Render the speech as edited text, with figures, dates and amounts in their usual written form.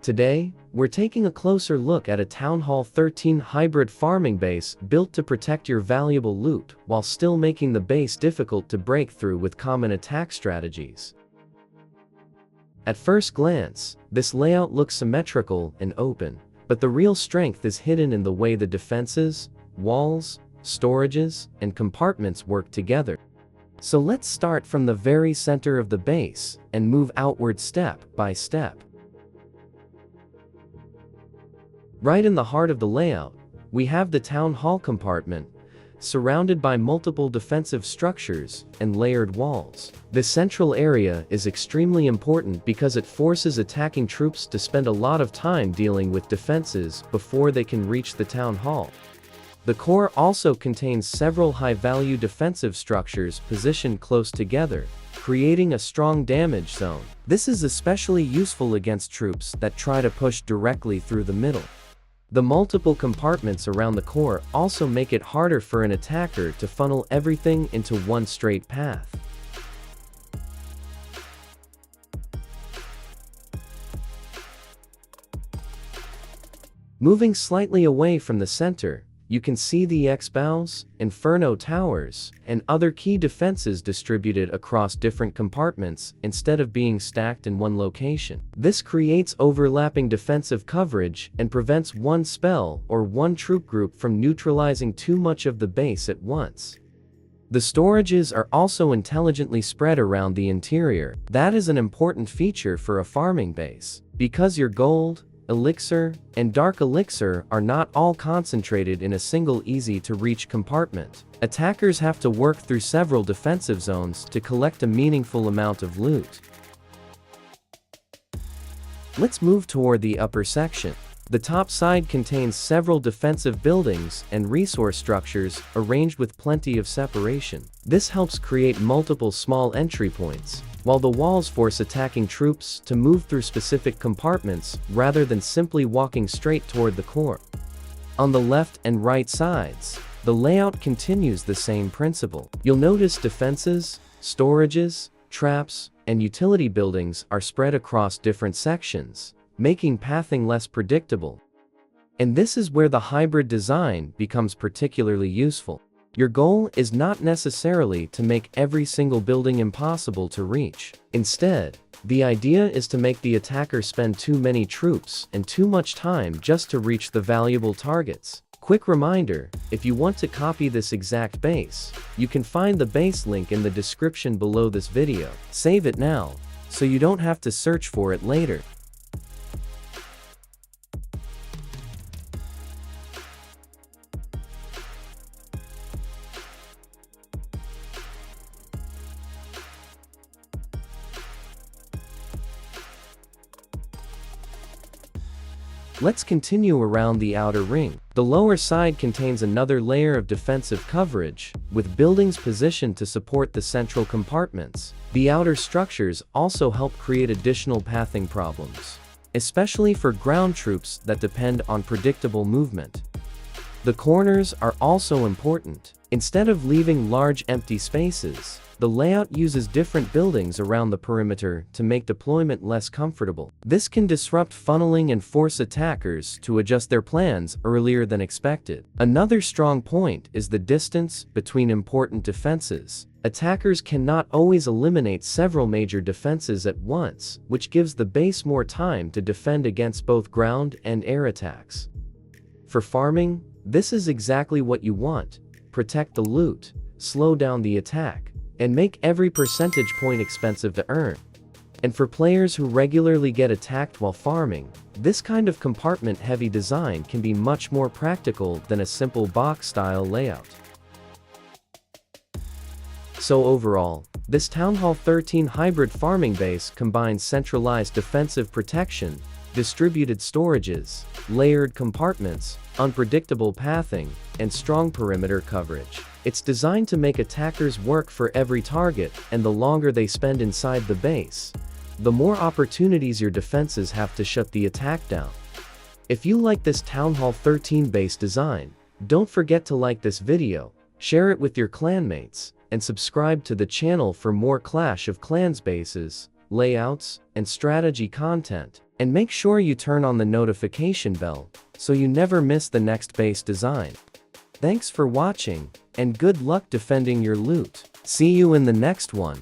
Today, we're taking a closer look at a Town Hall 13 hybrid farming base built to protect your valuable loot while still making the base difficult to break through with common attack strategies. At first glance, this layout looks symmetrical and open, but the real strength is hidden in the way the defenses, walls, storages, and compartments work together. So let's start from the very center of the base and move outward step by step. Right in the heart of the layout, we have the Town Hall compartment, surrounded by multiple defensive structures and layered walls. This central area is extremely important because it forces attacking troops to spend a lot of time dealing with defenses before they can reach the Town Hall. The core also contains several high-value defensive structures positioned close together, creating a strong damage zone. This is especially useful against troops that try to push directly through the middle. The multiple compartments around the core also make it harder for an attacker to funnel everything into one straight path. Moving slightly away from the center, you can see the X-bows, Inferno towers, and other key defenses distributed across different compartments instead of being stacked in one location. This creates overlapping defensive coverage and prevents one spell or one troop group from neutralizing too much of the base at once. The storages are also intelligently spread around the interior. That is an important feature for a farming base, because your gold, elixir, and dark elixir are not all concentrated in a single easy-to-reach compartment. Attackers have to work through several defensive zones to collect a meaningful amount of loot. Let's move toward the upper section. The top side contains several defensive buildings and resource structures arranged with plenty of separation. This helps create multiple small entry points, while the walls force attacking troops to move through specific compartments rather than simply walking straight toward the core. On the left and right sides, the layout continues the same principle. You'll notice defenses, storages, traps, and utility buildings are spread across different sections, making pathing less predictable. And this is where the hybrid design becomes particularly useful. Your goal is not necessarily to make every single building impossible to reach. Instead, the idea is to make the attacker spend too many troops and too much time just to reach the valuable targets. Quick reminder, if you want to copy this exact base, you can find the base link in the description below this video. Save it now, so you don't have to search for it later. Let's continue around the outer ring. The lower side contains another layer of defensive coverage, with buildings positioned to support the central compartments. The outer structures also help create additional pathing problems, especially for ground troops that depend on predictable movement. The corners are also important. Instead of leaving large empty spaces, the layout uses different buildings around the perimeter to make deployment less comfortable. This can disrupt funneling and force attackers to adjust their plans earlier than expected. Another strong point is the distance between important defenses. Attackers cannot always eliminate several major defenses at once, which gives the base more time to defend against both ground and air attacks. For farming, this is exactly what you want. Protect the loot, slow down the attack, and make every percentage point expensive to earn. And for players who regularly get attacked while farming, this kind of compartment-heavy design can be much more practical than a simple box-style layout. So overall, this Town Hall 13 hybrid farming base combines centralized defensive protection, distributed storages, layered compartments, unpredictable pathing, and strong perimeter coverage. It's designed to make attackers work for every target, and the longer they spend inside the base, the more opportunities your defenses have to shut the attack down. If you like this Town Hall 13 base design, don't forget to like this video, share it with your clanmates, and subscribe to the channel for more Clash of Clans bases, layouts, and strategy content. And make sure you turn on the notification bell, so you never miss the next base design. Thanks for watching, and good luck defending your loot. See you in the next one.